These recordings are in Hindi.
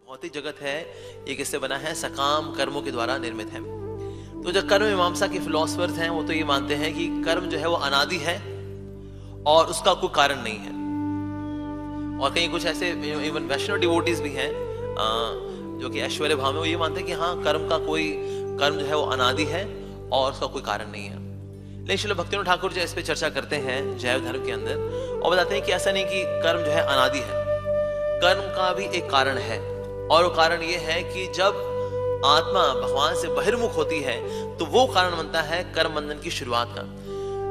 भौतिक जगत है ये किससे बना है? सकाम कर्मों के द्वारा निर्मित है। तो जो कर्म मीमांसा के फिलोसफर्स हैं वो तो ये मानते हैं कि कर्म जो है वो अनादि है और उसका कोई कारण नहीं है। और कहीं कुछ ऐसे इवन वैष्णव डिवोटीज भी हैं जो कि ऐश्वर्य भाव में वो ये मानते हैं कि हाँ कर्म जो है वो अनादि है और उसका कोई कारण नहीं है। लेकिन श्रील भक्तिविनोद ठाकुर जी इस पे चर्चा करते हैं जैव धर्म के अंदर और बताते हैं कि ऐसा नहीं कि कर्म जो है अनादि है, कर्म का भी एक कारण है। और वो कारण ये है कि जब आत्मा भगवान से बहिर्मुख होती है तो वो कारण बनता है कर्म बंधन की शुरुआत का।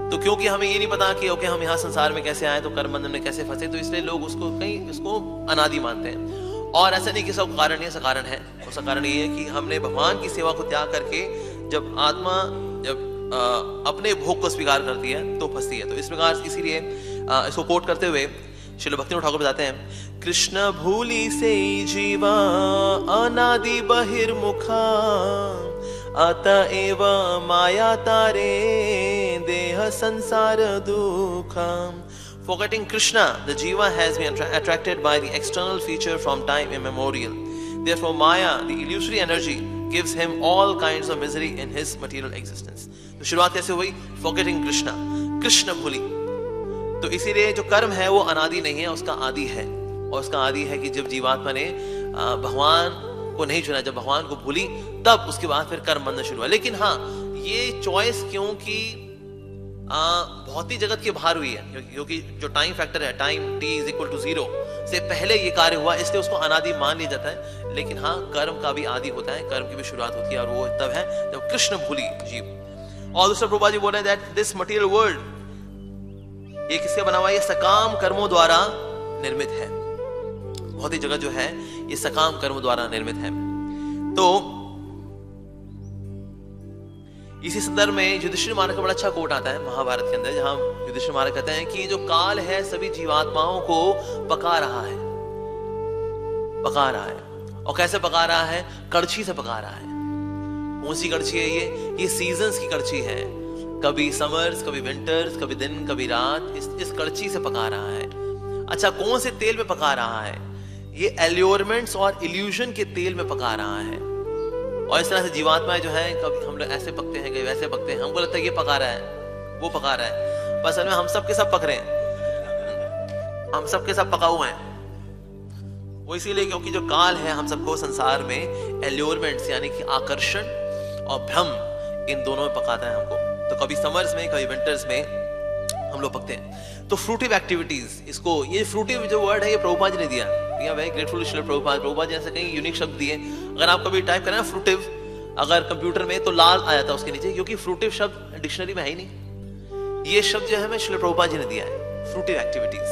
तो क्योंकि हमें ये नहीं पता कि ओके हम यहाँ संसार में कैसे आए तो कर्म बंधन में कैसे फंसे, तो इसलिए लोग उसको अनादि मानते हैं। और ऐसा नहीं कि सब कारण नहीं, ऐसा कारण है। उसका कारण ये है कि हमने भगवान की सेवा को त्याग करके जब आत्मा अपने भोग को स्वीकार करती है तो फंसती है। तो इस प्रकार इसीलिए इसको कोट करते हुए श्रील भक्तिविनोद ठाकुर बताते हैं, कृष्ण भूली से जीवा अनादि बहिर्मुखा अतएव माया तारे देह संसार दुखा। Forgetting Krishna, the jiva has been attracted by the external feature from time immemorial. Therefore, Maya, the illusory energy, gives him all kinds of misery in his material existence. तो शुरुआत कैसे हुई? Forgetting Krishna, कृष्ण भूली। तो इसीलिए जो कर्म है वो अनादि नहीं है, उसका आदि है। और उसका आदि है कि जब जीवात्मा ने भगवान को नहीं चुना, जब भगवान को भूली, तब उसके बाद फिर कर्म बंधन शुरू हुआ। लेकिन हाँ, ये चॉइस क्योंकि भौतिक जगत के बाहर हुई है, क्योंकि जो टाइम फैक्टर है, time t is equal to 0 से पहले ये कार्य हुआ, इसलिए उसको अनादि मान लिया जाता है। लेकिन हाँ, कर्म का भी आदि होता है, कर्म की भी शुरुआत होती है और वो तब है जब कृष्ण भूली जीव। और दूसरा प्रभुपाद जी बोल रहे हैं दैट दिस मटेरियल वर्ल्ड ये किससे बना हुआ है? ये सकाम कर्मों द्वारा निर्मित है। भौतिक जगत जो है ये सकाम कर्मों द्वारा निर्मित है। तो इसी संदर्भ में युधिष्ठिर महाराज का बड़ा अच्छा कोट आता है महाभारत के अंदर, जहां युधिष्ठिर महाराज कहते हैं कि जो काल है सभी जीवात्माओं को पका रहा है। और कैसे पका रहा है? कड़छी से पका रहा है। कौन सी कड़छी है ये सीजन्स की कड़छी है। कभी समर्स, कभी विंटर्स, कभी दिन, कभी रात, इस कड़छी से पका रहा है। अच्छा, कौन से तेल में पका रहा है? ये एल्योरमेंट्स और इल्यूजन के तेल में पका रहा है। और इस तरह से जीवात्माएं जो है, कभी हम लोग ऐसे पकते हैं, कभी वैसे पकते हैं। हमको लगता है ये पका रहा है, वो पका रहा है, पर असल में हम सब के सब पक रहे हैं, हम सब के सब पका हुए हैं। वो इसीलिए क्योंकि जो काल है हम सबको संसार में एल्योरमेंट्स यानी कि आकर्षण और भ्रम, इन दोनों में पकाता है हमको। तो कभी समर्स में, कभी विंटर्स में हम लोग पकते हैं। तो फ्रूटिव एक्टिविटीज, इसको ये फ्रूटिव जो वर्ड है ये प्रभुपाद जी ने दिया। We are very grateful to Prabhupada ji ऐसे कई यूनिक शब्द दिए। अगर आप कभी टाइप करें ना फ्रूटिव अगर कंप्यूटर में, तो लाल आ जाता है उसके नीचे, क्योंकि फ्रूटिव शब्द डिक्शनरी में है ही नहीं। ये शब्द जो है हमें श्रील प्रभुपाद जी ने दिया है, फ्रूटिव एक्टिविटीज।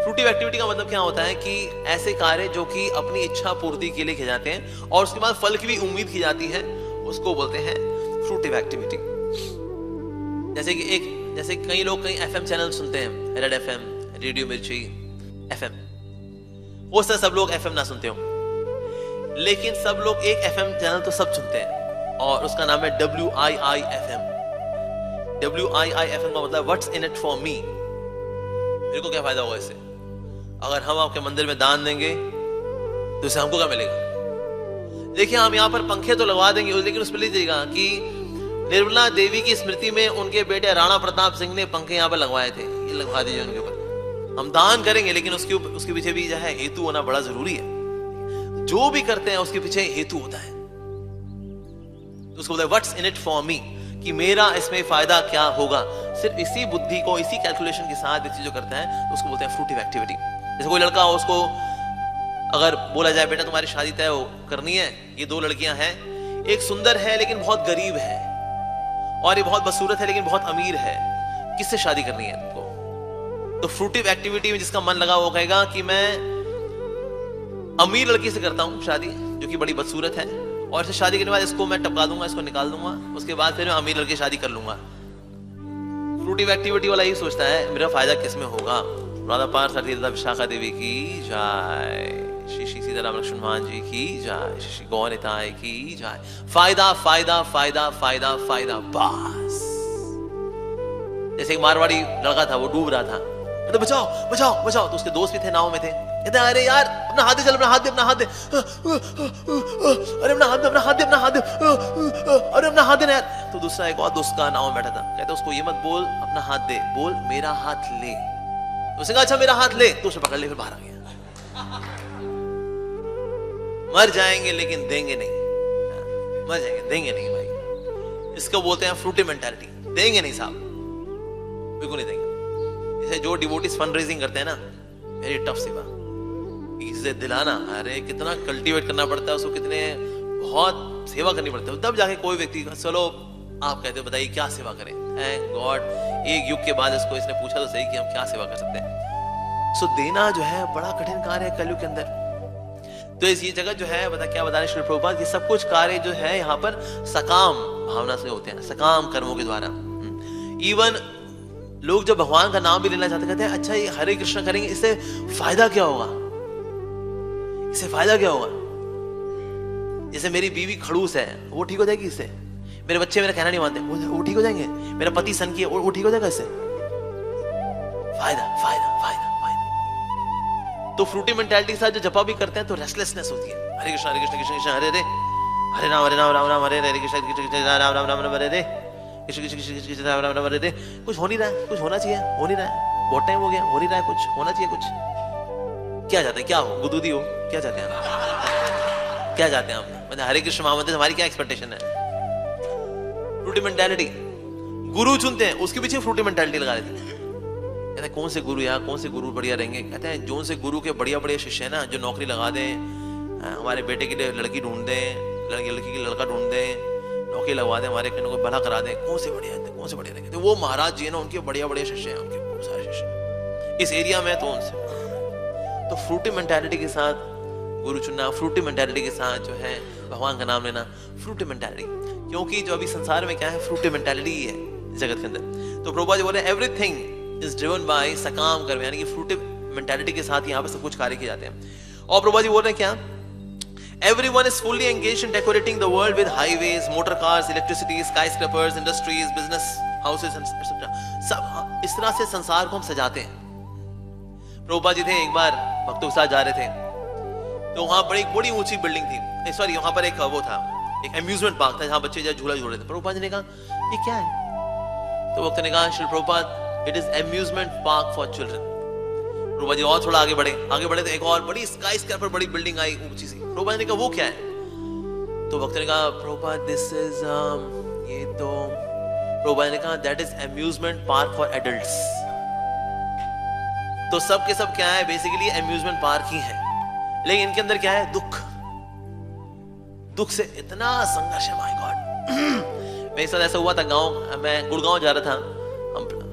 फ्रूटिव एक्टिविटी का मतलब क्या होता है कि ऐसे कार्य जो कि अपनी इच्छा पूर्ति के लिए किए जाते हैं और उसके बाद फल की भी उम्मीद की जाती है, उसको बोलते हैं फ्रूटिव एक्टिविटी। जैसे कई लोग कई एफएम चैनल सुनते हैं, रेड एफएम, रेडियो मिर्ची एफएम। वो सब लोग एफएम ना सुनते हो, लेकिन सब लोग एक एफएम चैनल तो सब सुनते हैं और उसका नाम है WIIFM। WIIFM का मतलब what's in it for me. मेरे को क्या फायदा होगा इससे? अगर हम आपके मंदिर में दान देंगे तो इससे हमको क्या मिलेगा? देखिए, हम यहाँ पर पंखे तो लगवा देंगे, लेकिन उस पर लिख देगा कि निर्मला देवी की स्मृति में उनके बेटे राणा प्रताप सिंह ने पंखे यहाँ पर लगवाए थे, ये लगवा दीजिए उनके ऊपर। हम दान करेंगे, लेकिन उसके पीछे भी जो है हेतु होना बड़ा जरूरी है। जो भी करते हैं उसके पीछे हेतु होता है। तो उसको बोलते हैं what's in it for me, कि मेरा इसमें फायदा क्या होगा। सिर्फ इसी बुद्धि को, इसी कैलकुलेशन के साथ व्यक्ति जो करता है तो उसको बोलते हैं फ्रूटिव एक्टिविटी। जैसे कोई लड़का हो, उसको अगर बोला जाए बेटा तुम्हारी शादी तय करनी है, ये 2 लड़कियां हैं, एक सुंदर है लेकिन बहुत गरीब है, और ये बहुत बदसूरत है लेकिन बहुत अमीर है, किससे शादी करनी है तुमको? तो फ्रूटिव एक्टिविटी में जिसका मन लगा वो कहेगा कि मैं अमीर लड़की से करता हूं शादी, जो कि बड़ी बदसूरत है, और इससे शादी करने के बाद इसको मैं टपका दूंगा, इसको निकाल दूंगा, उसके बाद फिर मैं अमीर लड़की शादी कर लूंगा। फ्रूटिव एक्टिविटी वाला यही सोचता है मेरा फायदा किसमें होगा। राधा पार सतीदाता विशाखा देवी की जय, श्री श्री सीताराम लक्ष्मण हनुमान जी की जय, श्री श्री गौर निताय की जय। फायदा फायदा फायदा फायदा फायदा, बस। जैसे एक मारवाड़ी लड़का था, वो डूब रहा था, तो बचाओ बचाओ बचाओ, तो उसके दोस्त भी थे नाव में थे, कहते हैं अरे यार अपना हाथ दे, चल अपना हाथ दे, अपना हाथ दे, अरे अपना हाथ दे, अपना हाथ दे, अपना हाथ दे, अरे अपना हाथ दे ना यार। तो दूसरा एक और दोस्त का नाव में बैठा था, कहता उसको ये मत बोल अपना हाथ दे, बोल मेरा हाथ ले। तो उसने कहा अच्छा मेरा हाथ ले, तो उसे पकड़ ले, फिर बाहर आ गया। मर जाएंगे लेकिन देंगे नहीं, मर जाएंगे देंगे नहीं भाई। इसको बोलते हैं फ्रूटी मेंटालिटी। देंगे नहीं साहब, बिल्कुल नहीं देंगे। जैसे जो डिवोटीज फंड रेजिंग करते हैं ना, वेरी टफ सेवा, इसे दिलाना, अरे कितना कल्टीवेट करना पड़ता है उसको, कितने बहुत सेवा करनी पड़ती है, तब जाके कोई व्यक्ति चलो आप कहते हो बताइए क्या सेवा करें। थैंक गॉड एक युग के बाद इसको इसने पूछा तो सही कि हम क्या सेवा कर सकते हैं। सो देना जो है बड़ा कठिन कार्य है कलयुग के अंदर। तो इस ये जगत जो है क्या बता रहे श्री प्रभुपाद कि सब कुछ कार्य जो है यहाँ पर सकाम भावना से होते हैं, सकाम कर्मों के द्वारा। इवन लोग जब भगवान का नाम भी लेना चाहते कहते हैं अच्छा ये हरे कृष्ण करेंगे इससे फायदा क्या होगा, इससे फायदा क्या होगा। जैसे मेरी बीवी खड़ूस है वो ठीक हो जाएगी इससे, मेरे बच्चे मेरा कहना नहीं मानते वो ठीक हो जाएंगे, मेरा पति सन की है वो ठीक हो जाएगा इससे, फायदा फायदा फायदा फायदा। तो फ्रूटी मेंटालिटी के साथ जो जपा भी करते हैं तो रेस्टलेसनेस होती है। हरे कृष्ण कृष्ण कृष्ण हरे हरे, हरे राम राम राम हरे हरे, कृष्ण कृष्ण राम राम राम हरे हरे, कृष्ण कृष्ण कृष्ण राम राम हरे हरे। कुछ हो नहीं रहा है, कुछ होना चाहिए, हो नहीं रहा है, बहुत टाइम हो गया, हो नहीं रहा है, कुछ होना चाहिए। कुछ क्या चाहते हैं, क्या हो, गुदगुदी हो, क्या चाहते हैं, क्या चाहते हैं आप, मतलब हरे कृष्ण महामंत्र हमारी क्या एक्सपेक्टेशन है। फ्रूटी मेंटालिटी, गुरु चुनते हैं उसके पीछे फ्रूटी मेंटालिटी लगा देते हैं। कहते हैं कौन से गुरु यार, कौन से गुरु बढ़िया रहेंगे। कहते हैं जो से गुरु के बढ़िया बढ़िया शिष्य है ना, जो नौकरी लगा दें, हमारे बेटे के लिए लड़की ढूंढ दें, लड़की के लड़का ढूंढ दें, नौकरी लगवा दें, हमारे कहीं को भला करा दें, कौन से बढ़िया है, कौन से बढ़िया रहेंगे। तो वो महाराज जी है ना, उनके बढ़िया बढ़िया शिष्य हैं, उनके बहुत सारे शिष्य इस एरिया में, तो उनसे तो फ्रूटी मेंटालिटी के साथ गुरु चुनना, फ्रूटी मेंटालिटी के साथ जो है भगवान का नाम लेना, फ्रूटी मेंटालिटी। क्योंकि जो अभी संसार में क्या है, फ्रूटी मेंटालिटी ही है जगत के अंदर। तो प्रभुपाद जी बोले एवरीथिंग इज ड्रिवन बाय सकाम कर्म, यानी कि फ्रूटी मेंटालिटी के साथ यहाँ पे सब कुछ कार्य किए जाते हैं। और प्रभुपाद जी बोल रहे हैं क्या, everyone is fully engaged in decorating the world with highways, motor cars, electricity, skyscrapers, industries, business houses etc. सब इस तरह से संसार को हम सजाते हैं। प्रभुपाद जी थे एक बार भक्तों के साथ जा रहे थे, तो वहां पर एक बड़ी ऊंची बिल्डिंग थी, सॉरी वहां पर एक वो था, एक अम्यूजमेंट पार्क था जहां बच्चे जो झूला झूल रहे थे। प्रभुपाद जी ने कहा ये क्या है, तो वक्त ने कहा Shri Prabhupada it is amusement park for children. Prabhupada ji और थोड़ा आगे बढ़े तो एक और बड़ी स्काई स्क्रैपर बड़ी बिल्डिंग आई ऊंची सी। प्रभुपाद ने कहा वो क्या है, तो वक्त ने कहा प्रभुपाद दिस इज ये तो, प्रभुपाद ने कहा that is amusement park for adults. तो सब के सब क्या है, बेसिकली अम्यूजमेंट पार्क ही है, लेकिन इनके अंदर क्या है, दुख, दुख से इतना संघर्ष है, माय गॉड। मेरे साथ ऐसा हुआ था, गांव, मैं गुड़गांव जा रहा था,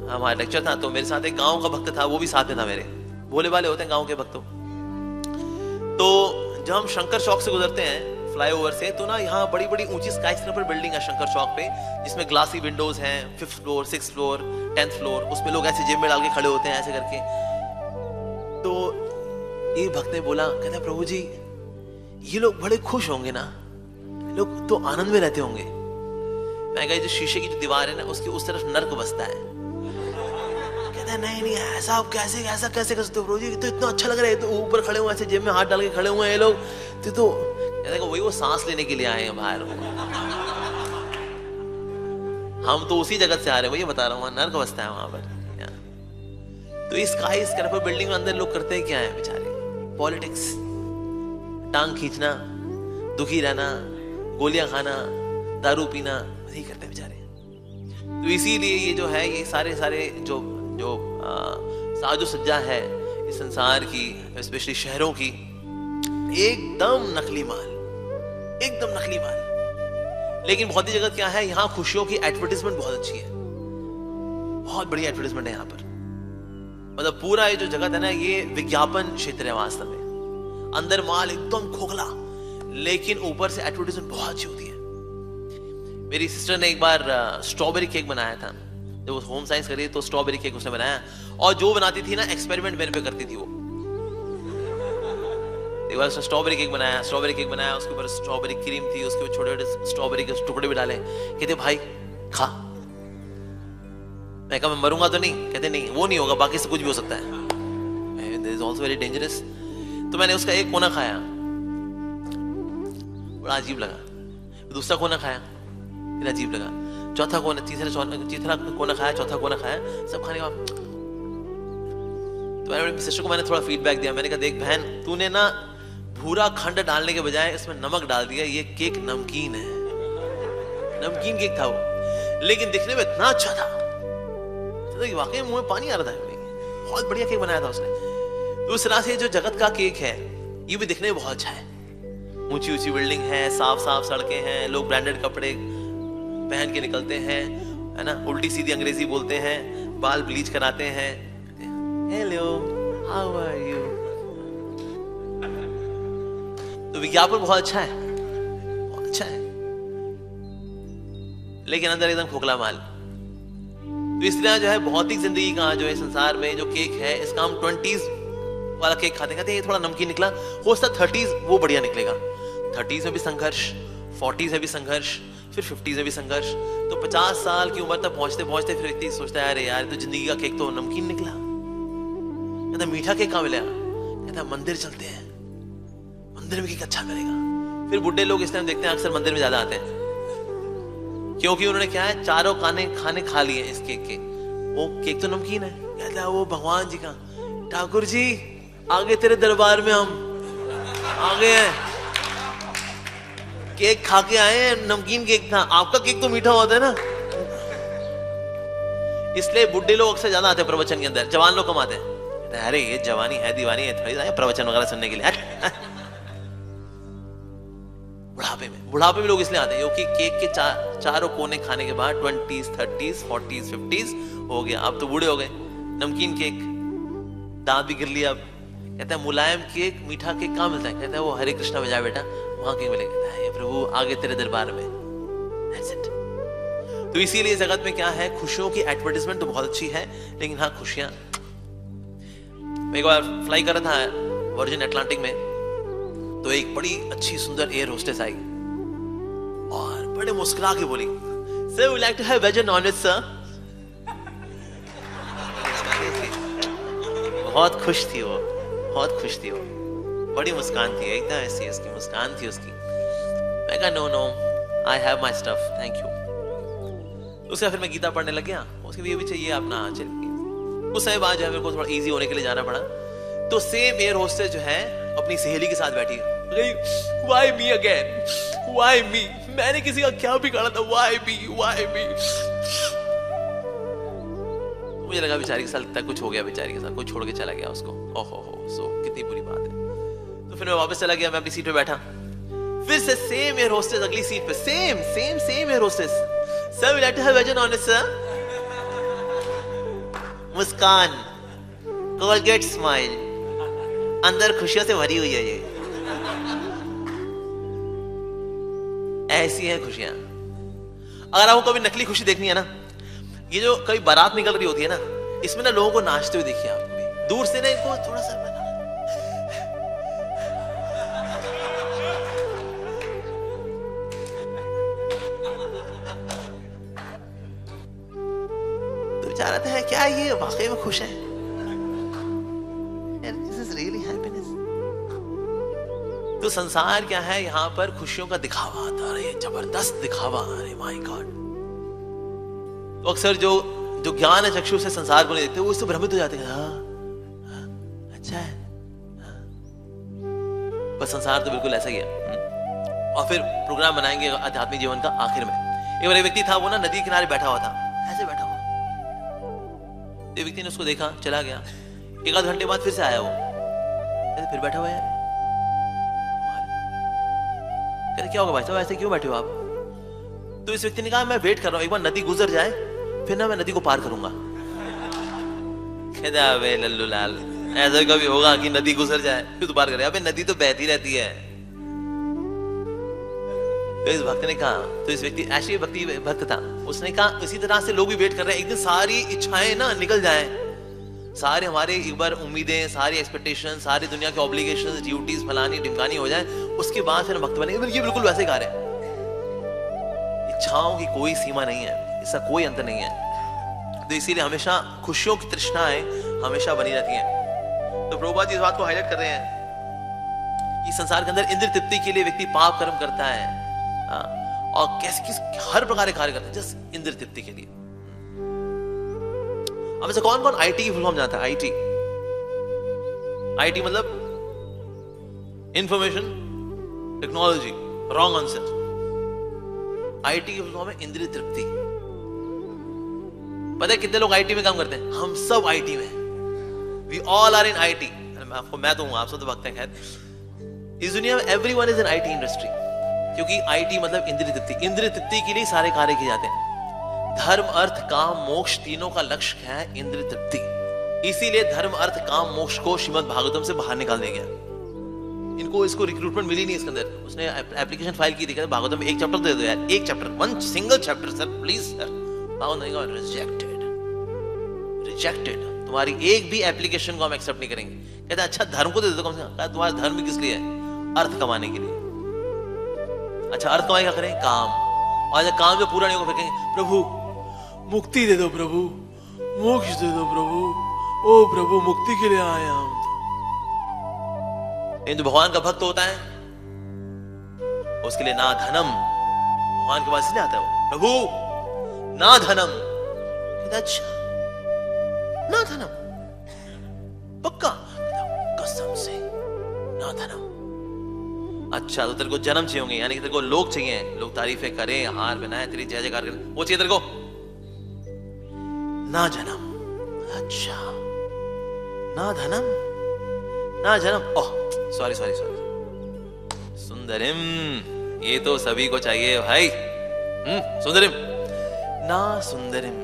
हमारा लेक्चर था, तो मेरे साथ एक गांव का भक्त था, वो भी साथ में था, मेरे भोले वाले होते हैं गांव के भक्तों। तो जब हम शंकर चौक से गुजरते हैं फ्लाईओवर से, तो ना यहाँ बड़ी बड़ी ऊंची स्काईस्क्रैपर बिल्डिंग है शंकर चौक पे, जिसमें ग्लासी विंडोज हैं, 5th floor 6th floor 10th floor, उसमें लोग ऐसे जेब में डाल के खड़े होते हैं ऐसे करके। तो ये भक्त ने बोला, कहते प्रभु जी ये लोग बड़े खुश होंगे ना, लोग तो आनंद में रहते होंगे। मैं कहा जो शीशे की जो दीवार है ना, उसकी उस तरफ नर्क बसता है। कहते नहीं नहीं ऐसा आप कैसे कर सकते हो प्रभु जी, तो इतना अच्छा लग रहा है, तो ऊपर खड़े हुए ऐसे जेब में हाथ डाल के खड़े हुए हैं ये लोग, तो कहते वही वो सांस लेने के लिए आए हैं बाहर, हम तो उसी जगत से आ रहे हैं, वही बता रहा हूँ, नर्क बसता है वहां पर। तो इस स्काई स्क्रैपर बिल्डिंग में अंदर लोग करते हैं क्या है बेचारे, पॉलिटिक्स, टांग खींचना, दुखी रहना, गोलियां खाना, दारू पीना, यही करते हैं बेचारे। तो इसीलिए ये जो है, ये सारे जो साजो सज्जा है इस संसार की, स्पेशली शहरों की, एकदम नकली माल, एकदम नकली माल। लेकिन भौतिक जगत क्या है, यहाँ खुशियों की एडवर्टाइजमेंट बहुत अच्छी है, बहुत बड़ी एडवर्टाइजमेंट है यहाँ पर। मतलब पूरा ये जो जगत है ना, ये विज्ञापन क्षेत्र है वास्तव में। अंदर माल एकदम खोखला, लेकिन ऊपर से एडवर्टाइजमेंट बहुत अच्छी होती है। मेरी सिस्टर ने एक बार स्ट्रॉबेरी केक बनाया था, जब वो होम साइंस करी तो स्ट्रॉबेरी केक उसने बनाया, और जो बनाती थी ना एक्सपेरिमेंट मेरे पे करती थी वो। एक बार उसने स्ट्रॉबेरी केक बनाया, उसके ऊपर स्ट्रॉबेरी क्रीम थी, उसके ऊपर छोटे छोटे स्ट्रॉबेरी के टुकड़े भी डाले। कहते भाई खा, मैं कहा मैं मरूंगा तो नहीं, कहते नहीं वो नहीं होगा, बाकी से कुछ भी हो सकता है, this is also very dangerous. तो मैंने उसका एक कोना खाया, बड़ा अजीब लगा। दूसरा कोना खाया, फिर अजीब लगा। चौथा कोना, तीसरा कोना खाया, चौथा कोना खाया, सब खाने के बाद तो मैंने सिस्टर को मैंने थोड़ा फीडबैक दिया। मैंने कहा देख बहन, तूने ना भूरा खंड डालने के बजाय इसमें नमक डाल दिया, ये केक नमकीन है। नमकीन केक था वो, लेकिन दिखने में इतना अच्छा था, तो वाकई मुंह में पानी आ रहा था। बहुत बढ़िया केक बनाया था उसने। तो उस तरह से जो जगत का केक है ये भी दिखने में बहुत अच्छा है। ऊंची ऊंची बिल्डिंग है, साफ साफ सड़कें हैं, लोग ब्रांडेड कपड़े पहन के निकलते हैं, है ना, उल्टी सीधी अंग्रेजी बोलते हैं, बाल ब्लीच कराते हैं, हेलो हाउ आर यू। तो विज्ञापन बहुत अच्छा है, बहुत अच्छा है, लेकिन अंदर एकदम खोखला माल। तो इस तरह जो है भौतिक जिंदगी का जो है संसार में जो केक है, इसका हम 20s वाला केक खाते खाते ये थोड़ा नमकीन निकला, हो सकता 30s वो बढ़िया निकलेगा। 30s में भी संघर्ष, 40s में भी संघर्ष, फिर 50s में भी संघर्ष। तो 50 साल की उम्र तक पहुंचते पहुंचते फिर व्यक्ति सोचता है अरे यार तो जिंदगी का केक तो नमकीन निकला, कहता मीठा केक कहां मिलेगा, कहता मंदिर चलते हैं, मंदिर में केक अच्छा करेगा। फिर बुढ़े लोग इस टाइम देखते हैं अक्सर मंदिर में ज्यादा आते हैं, क्योंकि उन्होंने क्या है, चारों खाने खा लिए इस केक के। वो केक तो नमकीन है, कहता है वो भगवान जी का, ठाकुर जी आगे तेरे दरबार में हम आ गए हैं, केक खा के आए हैं, नमकीन केक था, आपका केक तो मीठा होता है ना। इसलिए बुढ़े लोग अक्सर ज्यादा आते हैं प्रवचन के अंदर, जवान लोग कम आते हैं। अरे ये जवानी है दीवानी है, थोड़ी प्रवचन वगैरह सुनने के लिए। बुढ़ापे में लोग इसलिए आते हैं क्योंकि केक के चारों कोने खाने के बाद 20s 30s 40s 50s हो गया, अब तो बूढ़े हो गए। नमकीन केक, दांत भी गिर लिया। अब कहता है मुलायम केक मीठा केक कहाँ मिलता है, कहता है वो हरे कृष्णा में जा बेटा, वहां केक मिलेगा। कहता है प्रभु आगे तेरे दरबार में। That's it। तो इसीलिए जगत में क्या है, खुशियों की एडवर्टाइजमेंट तो बहुत अच्छी है, लेकिन हाँ खुशियां। मैं एक बार फ्लाई कर रहा था वर्जिन अटलांटिक में, तो एक बड़ी अच्छी सुंदर एयर होस्टेस आई और बड़े मुस्कुरा के बोली, sir would like to have veg और नॉन वेज सर। बहुत खुश थी वो, बहुत खुश थी वो, बड़ी मुस्कान थी, एकदम ऐसी उसकी मुस्कान थी उसकी। मैं कहा no no I have my stuff thank you. उसका फिर मैं गीता पढ़ने लग गया, उसके लिए भी चाहिए अपना चलिए। उस समय बाद जो है मेरे को थोड़ा इजी होने के लिए जाना पड़ा, तो सेम एयर होस्टेस जो है अपनी सहेली के साथ बैठी, Why me again? Why me? मैंने किसी का क्या बिगाड़ा था? Why me? Why me? मुझे लगा बेचारी के साथ कुछ हो गया, बेचारी के साथ कोई छोड़ के चला गया उसको। ओहो हो, सो कितनी बुरी बात है। तो फिर मैं वापस चला गया, मैं अपनी सीट पे बैठा, फिर से सेम एयर होस्टेस अगली सीट पे, same air hostess, sir will like to have veg and honest sir. मुस्कान, कोलगेट स्माइल, अंदर खुशियों से भरी हुई है ये। ऐसी है खुशियां। अगर आपको कभी नकली खुशी देखनी है ना, ये जो कभी बारात निकल रही होती है ना, इसमें ना लोगों को नाचते हुए देखिए आप कभी दूर से ना, इनको थोड़ा सा तो विचार आता है क्या ये वाकई में खुश है? This is really happiness। तो संसार क्या है, यहाँ पर खुशियों का दिखावा आता है, जबरदस्त दिखावा, अरे माय गॉड। तो अक्सर जो ज्ञान है चक्षु से संसार को नहीं देखते, वो इससे भ्रमित हो जाते हैं, अच्छा है, बस संसार तो बिल्कुल ऐसा ही है। और फिर प्रोग्राम बनाएंगे आध्यात्मिक जीवन का आखिर में। एक बार एक व्यक्ति था, वो ना नदी किनारे बैठा हुआ था, ऐसे बैठा हुआ। एक व्यक्ति ने उसको देखा, चला गया, एक आध घंटे बाद फिर से आया वो, फिर बैठा हुआ यार। कहते क्या होगा भाई साहब, ऐसे क्यों बैठे हो आप? तो इस व्यक्ति ने कहा मैं वेट कर रहा हूं, एक बार नदी गुजर जाए फिर ना मैं नदी को पार करूंगा। कहते अबे लल्लू लाल, ऐसा कभी होगा कि नदी गुजर जाए फिर तो पार करे? अबे नदी तो बहती रहती है। तो इस भक्त ने कहा, तो इस व्यक्ति ऐसे भक्ति भक्त था, उसने कहा इसी तरह से लोग भी वेट कर रहे हैं, एक दिन सारी इच्छाएं ना निकल जाएं, सारे हमारे एक बार उम्मीदें, सारी एक्सपेक्टेशन, सारी दुनिया के ऑब्लिगेशंस, ड्यूटीज फलानी ढिमकानी हो जाए, उसके बाद फिर भक्त बनेंगे। ये बिल्कुल वैसे गा रहे हैं, इच्छाओं की कोई सीमा नहीं है, इसका कोई अंत नहीं है। तो इसीलिए हमेशा खुशियों की तृष्णाएं हमेशा बनी रहती हैं। तो प्रभुपाद जी इस बात को हाईलाइट कर रहे हैं इस संसार के अंदर इंद्रिय तृप्ति के लिए व्यक्ति पाप कर्म करता है और कैसे हर प्रकार के कार्य करता है जस्ट इंद्रिय तृप्ति के लिए। अब ऐसे कौन कौन आईटी की फुल फॉर्म जानता है? आईटी मतलब information technology, wrong answer. IT की फुल फॉर्म है इंद्रिय तृप्ति। पता है कितने लोग आईटी में काम करते हैं? हम सब आईटी में, we all are in IT. आपको मैं तो हूं, आप सब तो भक्त हैं। खैर इस दुनिया में everyone is in IT industry, क्योंकि आईटी मतलब इंद्रिय तृप्ति। इंद्रिय तृप्ति के लिए सारे कार्य किए जाते हैं। धर्म अर्थ काम मोक्ष तीनों का लक्ष्य है इंद्रिय तृप्ति। इसीलिए धर्म अर्थ काम मोक्ष को श्रीमद् भागवतम से बाहर निकाल दिया गया। इनको इसको रिक्रूटमेंट मिली नहीं इसके अंदर। उसने एप्लीकेशन फाइल की थी, कहते भागवतम में एक चैप्टर दे दो यार, एक chapter, one single chapter sir please sir. Rejected, rejected. तुम्हारी एक भी एप्लीकेशन को हम एक्सेप्ट नहीं करेंगे। कहते अच्छा धर्म को दे दो कम से कम। तुम्हारा धर्म किस लिए है? अर्थ कमाने के लिए। अच्छा अर्थ कमाई क्या करें? काम। और जब काम में पूरा नहीं होगा फिर कहेंगे प्रभु मुक्ति दे दो, प्रभु मोक्ष दे दो, प्रभु ओ प्रभु मुक्ति के लिए आए हम। तो भगवान का भक्त होता है उसके लिए ना धनम, भगवान के पास इसलिए आता है वो, प्रभु ना धनम। अच्छा ना धनम पक्का? कसम से ना धनम। अच्छा तो तेरे को जन्म चाहिए होंगे, यानी कि तेरे को लोग चाहिए, लोग तारीफें करें, हार पहनाएं, तेरी जय जयकार करें, वो चाहिए तेरे को? ना जन्म। अच्छा ना धनम ना जन्म। Oh sorry sorry sorry. सुंदरिम, ये तो सभी को चाहिए भाई। सुंदरिम ना सुंदरिम।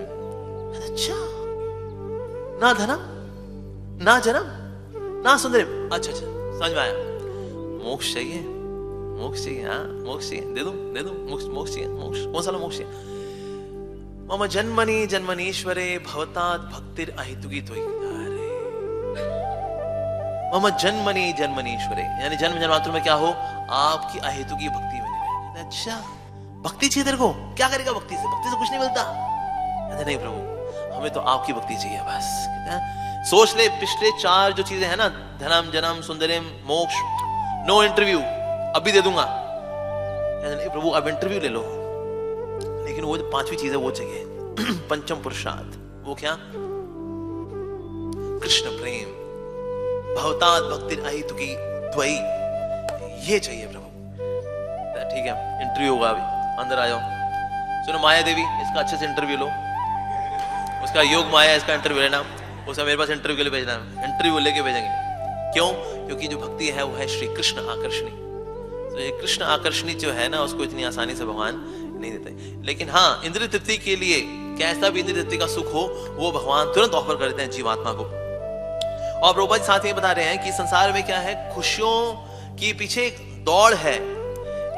अच्छा ना धनम ना जन्म ना सुंदरिम। अच्छा अच्छा समझ में आया। मोक्ष चाहिए, मोक्ष चाहिए। हाँ मोक्ष चाहिए, दे दूं मोक्ष, मोक्ष चाहिए। मोक्ष कौन सा मोक्ष चाहिए? मम जन्मनि जन्मनीश्वरे भवतात् भक्तिर् अहेतुकी त्वयि। मम जन्मनि जन्मनीश्वरे, यानी जन्म जन्मांतर में क्या हो? आपकी अहेतुकी भक्ति बनी रहे। अच्छा भक्ति चाहिए तेरे को? क्या करेगा भक्ति से? भक्ति से कुछ नहीं मिलता। नहीं प्रभु हमें तो आपकी भक्ति चाहिए बस। सोच ले पिछले 4 जो चीजें हैं ना, धनम जन्म सुंदरिम मोक्ष, नो इंटरव्यू अभी दे दूंगा। नहीं प्रभु अब इंटरव्यू ले लो। लेकिन वो जो 5वीं चीज है वो चाहिए, पंचम पुरुषार्थ। वो क्या? कृष्ण प्रेम, भवतात् भक्तिर् अहेतुकी त्वयि, ये चाहिए प्रभु। ठीक है इंटरव्यू होगा, अभी अंदर आ जाओ। सुनो माया देवी, इसका अच्छे से इंटरव्यू लो। उसका योग माया, इसका इंटरव्यू लेना। उसे मेरे पास इंटरव्यू के लिए भेजना है, इंटरव्यू लेके भेजेंगे। क्यों? क्योंकि जो भक्ति है वो है श्री कृष्ण आकर्षणी। तो ये कृष्ण आकर्षणी जो है ना, उसको इतनी आसानी से भगवान नहीं देते। लेकिन हाँ इंद्रिय तृप्ति के लिए कैसा भी इंद्रिय तृप्ति का सुख हो वो भगवान तुरंत ऑफर कर देते हैं जीवात्मा को। और प्रभुपाद जी साथ ही बता रहे हैं कि संसार में क्या है, खुशियों की पीछे एक दौड़ है,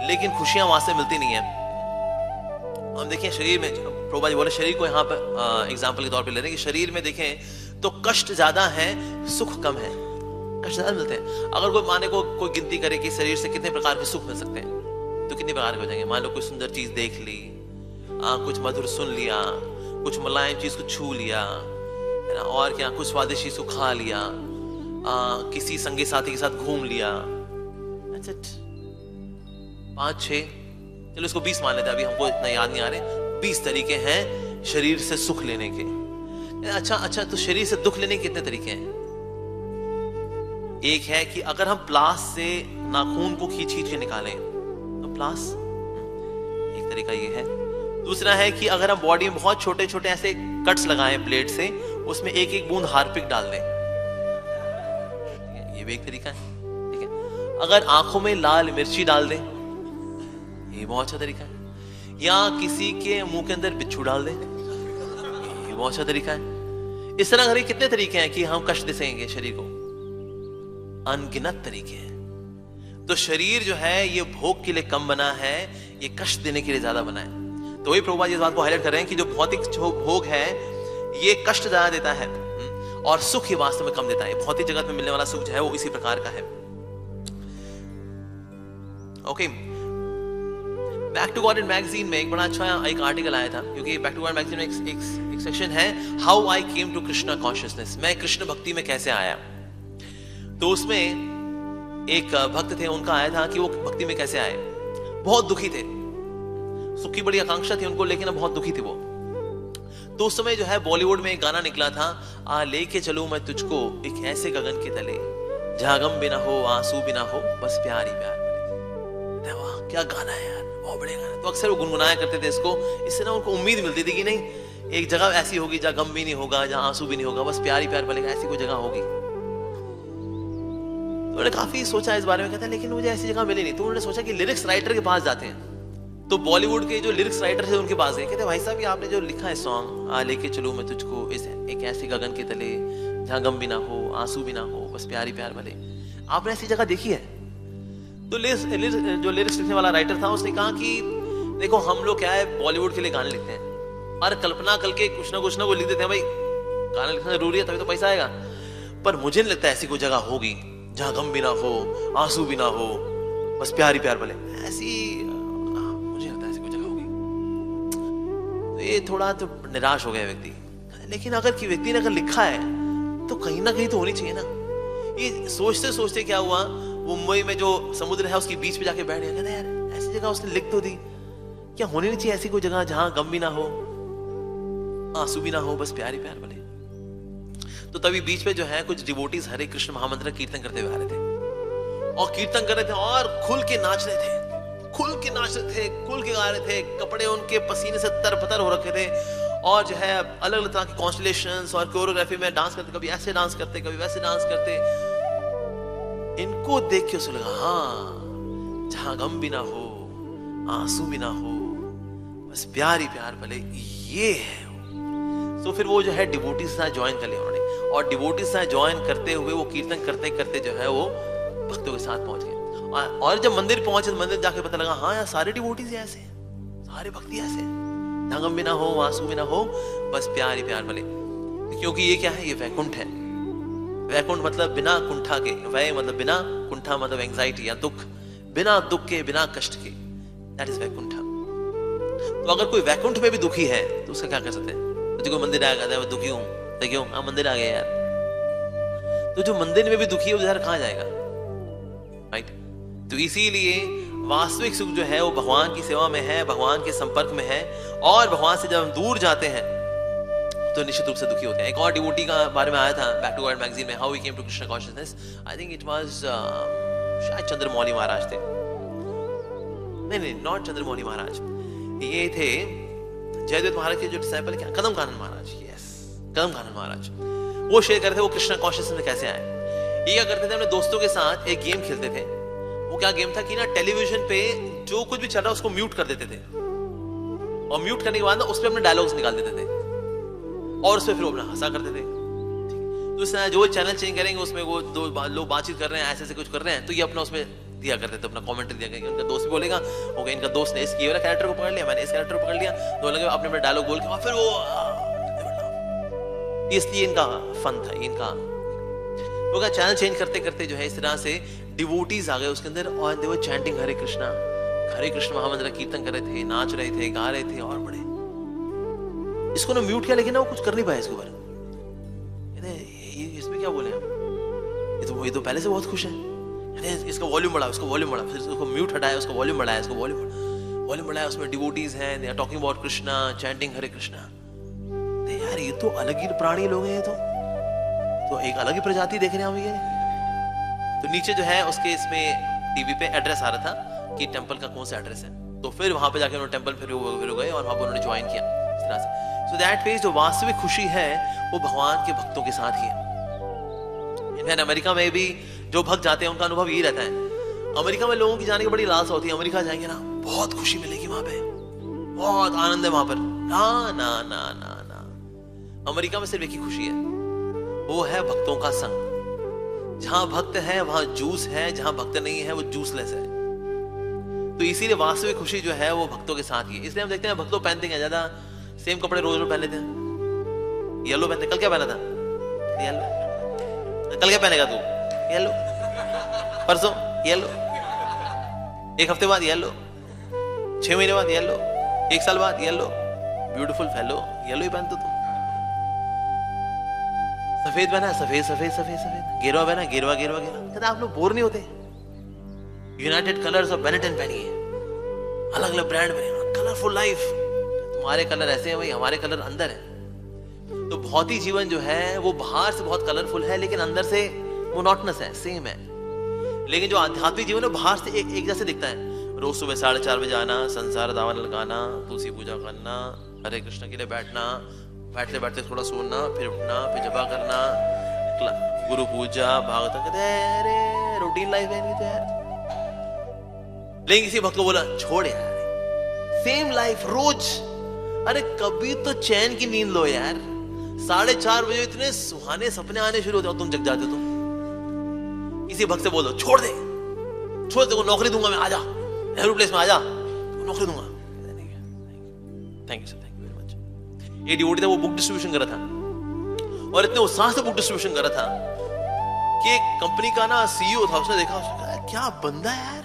लेकिन खुशियां वहां से मिलती नहीं है। हम देखें शरीर में, प्रभुपाद जी बोले शरीर को यहाँ पर एग्जाम्पल के तौर पे ले रहे हैं कि शरीर में देखें तो कष्ट ज्यादा है, सुख कम है। कष्ट ज्यादा मिलते हैं। अगर कोई माने को कोई गिनती करे कि शरीर से कितने प्रकार के सुख मिल सकते हैं, तो कितने प्रकार के हो जाएंगे। मान लो कोई सुंदर चीज देख ली, कुछ मधुर सुन लिया, कुछ मुलायम चीज को छू लिया, है ना, और क्या कुछ स्वादिष्ट चीज को खा लिया, किसी संगी साथी के साथ घूम लिया। 5 6 चलो इसको 20 मान लेते हैं, अभी हमको इतना याद नहीं आ रहे। 20 तरीके हैं शरीर से सुख लेने के। अच्छा तो शरीर से दुख लेने के कितने तरीके हैं? एक है कि अगर हम प्लास से नाखून को खींच के निकालें तो प्लास, एक तरीका ये है। दूसरा है कि अगर हम बॉडी में बहुत छोटे छोटे ऐसे कट्स लगाएं ब्लेड से, उसमें एक एक बूंद हार्पिक डाल दें, ये भी एक तरीका है। ठीक है, अगर आंखों में लाल मिर्ची डाल दें, ये बहुत अच्छा तरीका है। या किसी के मुंह के अंदर बिच्छू डाल दें, ये बहुत अच्छा तरीका है। इस तरह घर कितने तरीके हैं कि हम कष्ट दे सकेंगे शरीर को, अनगिनत तरीके हैं। तो शरीर जो है ये भोग के लिए कम बना है, ये कष्ट देने के लिए ज्यादा बना है। तो वही प्रभुपाद इस बात को हाईलाइट कर रहे हैं कि जो भौतिक भोग है ये कष्ट ज्यादा देता है और सुख ही वास्तव में कम देता है। भौतिक जगत में मिलने वाला सुख जो है वो इसी प्रकार का है। Okay, back to God magazine में एक बड़ा अच्छा एक आर्टिकल आया था, क्योंकि बैक टू गॉड मैगजीन में एक सेक्शन है how I came to Krishna consciousness, मैं कृष्ण भक्ति में कैसे आया। तो उसमें एक भक्त थे, उनका आया था कि वो भक्ति में कैसे आए। बहुत दुखी थे, सुख की बड़ी आकांक्षा थी उनको, लेकिन बहुत दुखी थे वो। तो उस समय जो है बॉलीवुड में एक गाना निकला था, आ लेके चलूं मैं तुझको एक ऐसे गगन के तले, जहां गम भी ना हो आंसू भी ना हो, बस प्यार ही प्यार मिले। वाह क्या गाना है यार, बहुत बढ़िया गाना। तो अक्सर वो गुनगुनाया करते थे इसको, इससे ना उनको उम्मीद मिलती थी कि नहीं एक जगह ऐसी होगी जहां गम भी नहीं होगा, जहां आंसू भी नहीं होगा, बस प्यार ही प्यार मिलेगा, ऐसी कोई जगह होगी। तो उन्होंने काफी सोचा इस बारे में, कहता लेकिन मुझे ऐसी जगह मिली नहीं। तो उन्होंने सोचा कि लिरिक्स राइटर के पास जाते हैं। तो बॉलीवुड के जो लिरिक्स राइटर थे उनके पास गए, कहते भाई साहब ये आपने जो लिखा है सॉन्ग, आ लेके चलूं मैं तुझको इस एक ऐसे गगन के तले, जहां गम भी ना हो आंसू भी ना हो, बस प्यार ही प्यार मिले, आपने ऐसी जगह देखी है? तो जो लिरिक्स लिखने वाला राइटर था उसने कहा कि देखो हम लोग क्या है बॉलीवुड के लिए गाने लिखते हैं और कल्पना करके कुछ ना कुछ लिख देते हैं। भाई गाना लिखना जरूरी है तभी तो पैसा आएगा, पर मुझे नहीं लगता ऐसी कोई जगह होगी जहां गम भी ना हो आंसू भी ना हो, बस प्यार ही प्यार मिले, ऐसी मुझे लगता है ऐसी कोई जगह होगी। तो ये थोड़ा तो निराश हो गया व्यक्ति। लेकिन अगर व्यक्ति ने अगर लिखा है तो कहीं ना कहीं तो होनी चाहिए ना। ये सोचते सोचते क्या हुआ, मुंबई में जो समुद्र है उसके बीच पे जाके बैठ गया। कहते यार ऐसी जगह उसने लिख तो दी, क्या होनी नहीं चाहिए ऐसी कोई जगह जहां गम भी ना हो आंसू भी ना हो, बस प्यार ही प्यार मिले। तो तभी बीच पे जो है कुछ डिवोटीज हरे कृष्ण महामंत्र कीर्तन करते हुए आ रहे थे और कीर्तन कर रहे थे और खुल के नाच रहे थे, खुल के नाच रहे थे, खुल के गा रहे थे। कपड़े उनके पसीने से तरबतर हो रखे थे और जो है अलग अलग तरह की कॉन्स्टलेशंस और कोरियोग्राफी में डांस करते, कभी ऐसे डांस करते कभी वैसे डांस करते। इनको देख के उसे लगा हाँ जहां गम भी ना हो आंसू भी ना हो, बस प्यार ही प्यार भले, ये है। तो फिर वो जो है डिवोटी से ज्वाइन कर लिया उन्होंने, और डिवोटी से ज्वाइन करते हुए वो कीर्तन करते करते जो है वो भक्तों के साथ पहुंच गए। और जब मंदिर पहुंचे तो मंदिर जाके पता लगा हाँ यार सारे डिवोटीज ऐसे, सारे भक्ति ऐसे, गम भी ना हो आंसू भी ना हो, बस प्यार ही प्यार मिले। क्योंकि ये क्या है, ये वैकुंठ है। वैकुंठ मतलब बिना कुंठा के, वै मतलब बिना, कुंठा मतलब एंजाइटी या दुख, बिना दुख के बिना कष्ट के, दैट इज वैकुंठ। तो अगर कोई वैकुंठ में भी दुखी है तो उसका क्या कर सकते हैं? तो कोई मंदिर आया कहता है मैं दुखी हूं, तो क्यों हाँ मंदिर आ गया यार। तो जो मंदिर में भी दुखी है वो जहर कहां जाएगा, राइट? तो इसीलिए वास्तविक सुख जो है वो भगवान की सेवा में है, भगवान के संपर्क में है। और भगवान से जब हम दूर जाते हैं तो निश्चित रूप से दुखी होते हैं। एक और डिवोटी का बारे में आया था बैक टू वर्ल्ड मैगजीन में, how we came to Krishna consciousness. I think it was शायद चंद्रमौली महाराज थे, नहीं नॉट चंद्रमौली महाराज, ये थे जयदेव महाराज के जो डिसाइपल क्या, कदम कानन महाराज। यस, कदम कानन महाराज। वो शेयर करते थे वो कृष्णा कॉन्शियसनेस में कैसे आए। ये क्या करते थे, अपने दोस्तों के साथ एक गेम खेलते थे। वो क्या गेम था कि ना टेलीविजन पे जो कुछ भी चल रहा है उसको म्यूट कर देते थे, और म्यूट करने के बाद ना उस पर अपने डायलॉग्स निकाल देते थे और उस पर फिर अपना हंसा करते थे। तो इस तरह जो चैनल चेंज करेंगे उसमें वो दो लोग बातचीत कर रहे हैं, ऐसे कुछ कर रहे हैं, तो ये अपना उसमें दिया करते थे, अपना कमेंट्री दिया करके। उनका दोस्त भी बोलेगा ओके इनका दोस्त ने इस ये वाला कैरेक्टर को पकड़ लिया, मैंने इस कैरेक्टर को पकड़ लिया, तो लगे अपने अपने डायलॉग बोल के और फिर वो इसलिए इनका फन था इनका। वो क्या चैनल चेंज करते करते जो है इस तरह से डिवोटीज आ गए उसके अंदर, और दे वर चैंटिंग हरे कृष्ण महामंत्र कीर्तन कर रहे थे, नाच रहे थे, गा रहे थे और बड़े। इसको ना म्यूट किया लेकिन ना वो कुछ कर नहीं पाया इसके ऊपर। इसमें क्या बोले हम, ये तो पहले से बहुत खुश है, इसका वॉल्यूम बढ़ा, उसका वॉल्यूम बढ़ा, फिर उसको म्यूट हटाया, उसका वॉल्यूम बढ़ाया, उसको वॉल्यूम बढ़ाया। उसमें डिवोटीज हैं, they are talking about Krishna, chanting Hare Krishna. यार ये तो अलग ही प्राणी लोग हैं, ये तो एक अलग ही प्रजाति देख रहे हैं हम ये। तो नीचे जो है उसके इसमें टीवी पे एड्रेस आ रहा था कि टेंपल का कौन सा एड्रेस है। तो फिर वहां पे जाके उन्होंने टेंपल फिर गए और वहां पर उन्होंने ज्वाइन किया इस तरह से। सो दैट मींस जो वास्तविक खुशी है वो भगवान के भक्तों के साथ ही है। इनफैक्ट अमेरिका में भी जो भक्त जाते हैं उनका अनुभव यही रहता है। अमेरिका में लोगों की जाने की बड़ी लालसा होती है, अमेरिका जाएंगे ना बहुत खुशी मिलेगी, वहां पे बहुत आनंद है वहां पर। ना ना ना ना ना, अमेरिका में सिर्फ एक ही खुशी है, वो है भक्तों का संग। जहां भक्त है वहां जूस है, जहां भक्त नहीं है वो जूसलेस है। तो इसीलिए वास्तविक खुशी जो है वो भक्तों के साथ ही है। इसलिए हम देखते हैं भक्तों पहनते हैं ज्यादा सेम कपड़े, रोज रोज पहन लेते हैं। येलो पहनते, कल क्या पहना था, येलो। कल क्या पहनेगा तू, येलो। परसों येलो, एक हफ्ते बाद येलो, 6 महीने बाद येलो, 1 साल बाद येलो। ब्यूटीफुल फेलो, येलो ही पहनते तुम। सफेद पहना, सफेद सफेद सफेद सफेद। गेरुआ पहना, गेरुआ गेरुआ गेरुआ। कहते आप लोग बोर नहीं होते? यूनाइटेड कलर्स और बेनेटन पहनिए, अलग अलग ब्रांड में, कलरफुल लाइफ। तुम्हारे कलर ऐसे हैं भाई, हमारे कलर अंदर है। तो भौतिक जीवन जो है वो बाहर से बहुत कलरफुल है लेकिन अंदर से मोनोटोनस है, सेम है। लेकिन जो आध्यात्मिक जीवन है बाहर से एक जैसे दिखता है। रोज सुबह 4:30 बजे आना, संसार दावन लगाना, तुलसी पूजा करना, हरे कृष्ण के लिए बैठना, बैठते बैठते थोड़ा सोना, फिर उठना, फिर जपा करना, गुरु पूजा, भागवत, कहते हैं अरे रूटीन लाइफ है नहीं तो यार। लेकिन किसी भक्त को बोला छोड़ यार, सेम लाइफ रोज, अरे कभी तो चैन की नींद लो यार। 4:30 बजे इतने सुहाने सपने आने शुरू होते हो, तुम जग जाते हो। किसी भक्त से बोलो छोड़ दे, छोड़ दे, नौकरी दूंगा मैं, आजा नेहरू प्लेस में, आजा नौकरी दूंगा। Thank you sir, thank you very much. ये डिवोटी था, वो बुक डिस्ट्रीब्यूशन कर रहा था और इतने उत्साह से बुक डिस्ट्रीब्यूशन कर रहा था कि एक कंपनी का ना सीईओ था, उसने देखा, उसने कहा क्या बंदा है यार,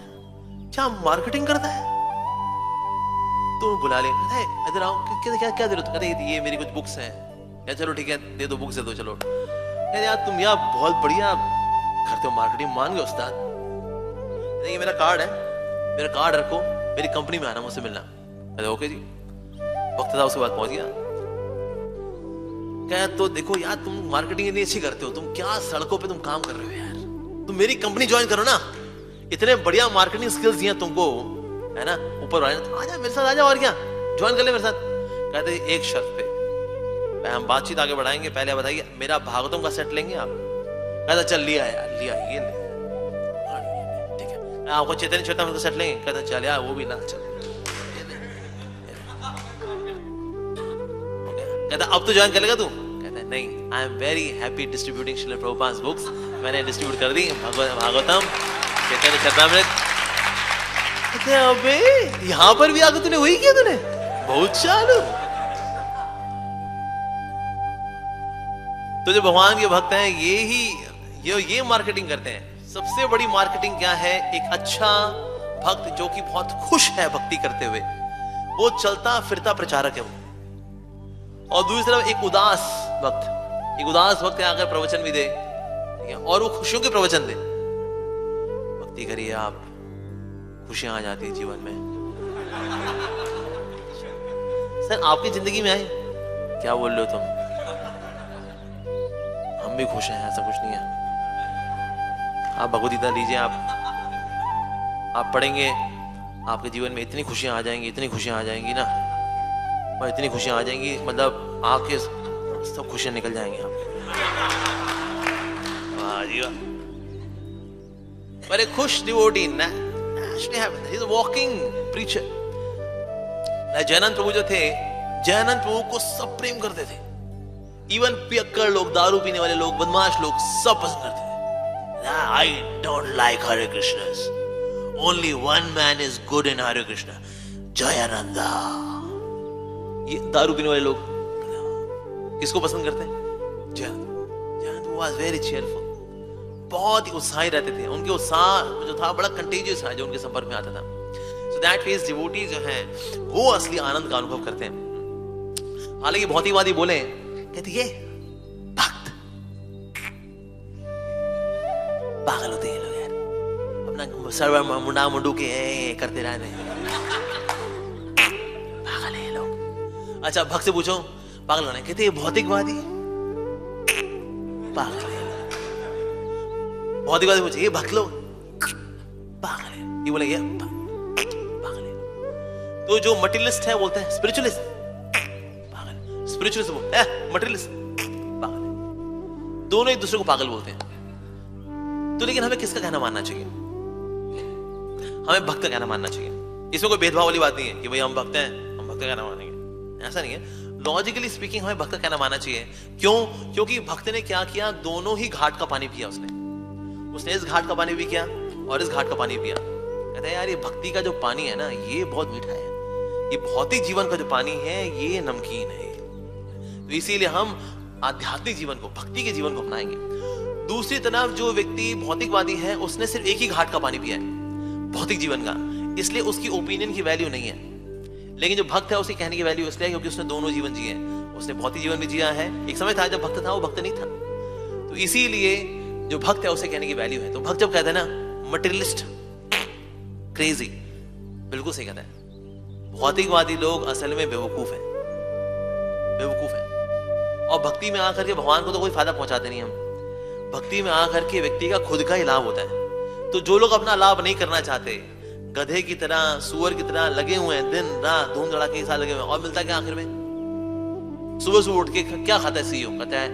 क्या मार्केटिंग करता है। तो बुला लिया, इधर आओ, क्या क्या दे रहे हो? कहते ये मेरी कुछ बुक्स हैं। क्या चलो ठीक है दे दो, बुक्स दे दो, चलो। यार तुम यार बहुत बढ़िया करते हो मार्केटिंग, मान गए उस्ताद। ये मेरा कार्ड है, मेरा कार्ड रखो, मेरी कंपनी में आना, मुझसे मिलना। अरे ओके जी। वक्त था उसके बाद पहुंच गया। क्या तो देखो यार तुम मार्केटिंग इतनी अच्छी करते हो, तुम क्या सड़कों पे तुम काम कर रहे हो यार, तुम मेरी कंपनी ज्वाइन करो ना, इतने बढ़िया मार्केटिंग स्किल्स दिए तुमको, है ना, ऊपर वाले तो आजा मेरे साथ, आजा और क्या, ज्वाइन कर ले मेरे साथ। कहते एक शर्त पे हम बातचीत आगे बढ़ाएंगे, पहले बताइए मेरा भागवतम का सेट लेंगे आप? कहता चल लिया यार, लिया ये ले, ठीक है। आपको चैतन्य चरितामृत का सेट लेंगे? कहता चल यार वो भी ला, चल। कहता अब तो ज्वाइन कर लेगा तू? कहता नहीं, I am very happy distributing Srila Prabhupada books, मैंने डिस्ट्रीब्यूट कर दी भागवतम, चैतन्य चरितामृत। कहते अबे यहां पर भी आकर तूने वही किया, तूने बहुत चालू। तो जो भगवान के भक्त हैं ये मार्केटिंग करते हैं। सबसे बड़ी मार्केटिंग क्या है? एक अच्छा भक्त जो कि बहुत खुश है भक्ति करते हुए, वो चलता फिरता प्रचारक है वो। और दूसरी तरफ एक उदास भक्त अगर प्रवचन भी दे और वो खुशियों के प्रवचन दे, भक्ति करिए आप, खुशियां आ जाती है जीवन में। सर आपकी जिंदगी में आए, क्या बोल रहे हो तुम? हम भी खुश हैं, ऐसा कुछ नहीं है। आप भगवद गीता लीजिए, आप पढ़ेंगे, आपके जीवन में इतनी खुशियां आ जाएंगी, इतनी खुशियां आ जाएंगी ना, और इतनी खुशियां आ जाएंगी, मतलब आके सब खुशियां निकल जाएंगी आपके। वाह जी वाह। पर एक खुश डिवोटी वॉकिंग प्रीचर। जयनंद प्रभु जो थे, जयनंद प्रभु को सब प्रेम करते थे। इवन पियक्कड़ लोग, दारू पीने वाले लोग, बदमाश लोग, सब पसंद करते थे। I don't like Hare Krishnas. Only one man is good in Hare Krishna, Jayananda. ये दारू पीने वाले लोग किसको पसंद करते हैं? जयनंद was very cheerful, बहुत ही उत्साही रहते थे। उनके उत्साह जो था बड़ा कंटेजियस है, जो उनके संपर्क में आता था। So that means डिवोटी जो है वो असली आनंद का अनुभव करते हैं। हालांकि भौतिकवादी बोले, कहते ये भक्त पागल होते हैं लोग यार, अपना सर्वर मुंडा मुंडू के करते रहने, पागल है लोग। अच्छा भक्त से पूछो पागल होने, कहते ये भौतिकवादी पागल है। भौतिकवादी पूछे ये भक्त लोग पागल है, ये बोले पागल है। तो जो मटेरियलिस्ट है बोलते हैं स्पिरिचुअलिस्ट पागल, स्पिरिचुअलिस्ट बोलते मटेरियलिस्ट पागल है। दोनों एक दूसरे को पागल बोलते हैं। तो लेकिन हमें किसका कहना मानना चाहिए? हमें भक्त का कहना मानना चाहिए। इसमें कोई भेदभाव वाली बात नहीं है कि भाई हम भक्त हैं, हम भक्त का कहना मानेंगे, ऐसा नहीं है। लॉजिकली स्पीकिंग हमें भक्त का कहना मानना चाहिए। क्यों? क्योंकि भक्त ने क्या किया, दोनों ही घाट का पानी पिया। उसने इस घाट का पानी भी किया और इस घाट का पानी पिया। कहता है यार ये भक्ति का जो पानी है ना, ये बहुत मीठा है, ये भौतिक जीवन का जो पानी है ये नमकीन है। तो इसीलिए हम आध्यात्मिक जीवन को, भक्ति के जीवन को अपनाएंगे। दूसरी तरफ जो व्यक्ति भौतिकवादी है, उसने सिर्फ एक ही घाट का पानी पिया है, भौतिक जीवन का, इसलिए उसकी ओपिनियन की वैल्यू नहीं है। लेकिन जो भक्त है उसके कहने की वैल्यू इसलिए क्योंकि उसने दोनों जीवन जिए। उसने भौतिक जीवन भी जिया है, एक समय था जब भक्त था, वो भक्त नहीं था, तो इसीलिए जो भक्त है उसे कहने की वैल्यू है। तो भक्त जब कहते हैं ना मटेरियलिस्ट क्रेजी। बिल्कुल सही कहता है। भौतिकवादी लोग असल में बेवकूफ हैं, बेवकूफ हैं। और भक्ति में आकर के भगवान को तो कोई फायदा पहुंचाते नहीं हम। भक्ति में आकर के व्यक्ति का खुद का ही लाभ होता है। तो जो लोग अपना लाभ नहीं करना चाहते, गधे की तरह, सुअर की तरह लगे हुए हैं, दिन रात धूम धड़ाके के साथ लगे हुए हैं, और मिलता क्या आखिर में? सुबह सुबह उठ के क्या खाता है सीईओ? कहता है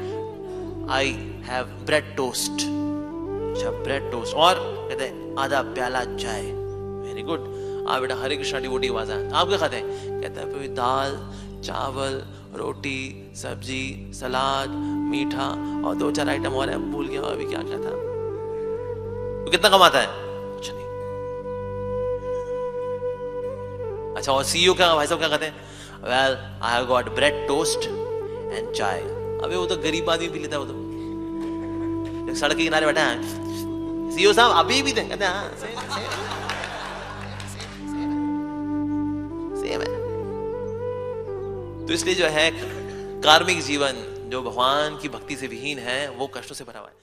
आई हैव ब्रेड टोस्ट। अच्छा, ब्रेड टोस्ट, और कहते हैं आधा प्याला चाय। Very good. आप बेटा हरे कृष्णा डिवोटी आवाज है, आप क्या खाते हैं? कहता है फिर दाल, चावल, रोटी, सब्जी, सलाद, मीठा और 2-4 आइटम और है, भूल गया अभी क्या क्या था। तो कितना कमाता है? कुछ नहीं। अच्छा, और सीईओ क्या, भाई साहब क्या कहते हैं? Well I have got bread toast and चाय। अबे वो तो गरीब आदमी पी लेता है, वो तो सड़क के किनारे बैठा है। सीईओ साहब अभी भी कहते हैं हाँ सेम है। तो इसलिए जो है कार्मिक जीवन जो भगवान की भक्ति से विहीन है वो कष्टों से भरा हुआ है।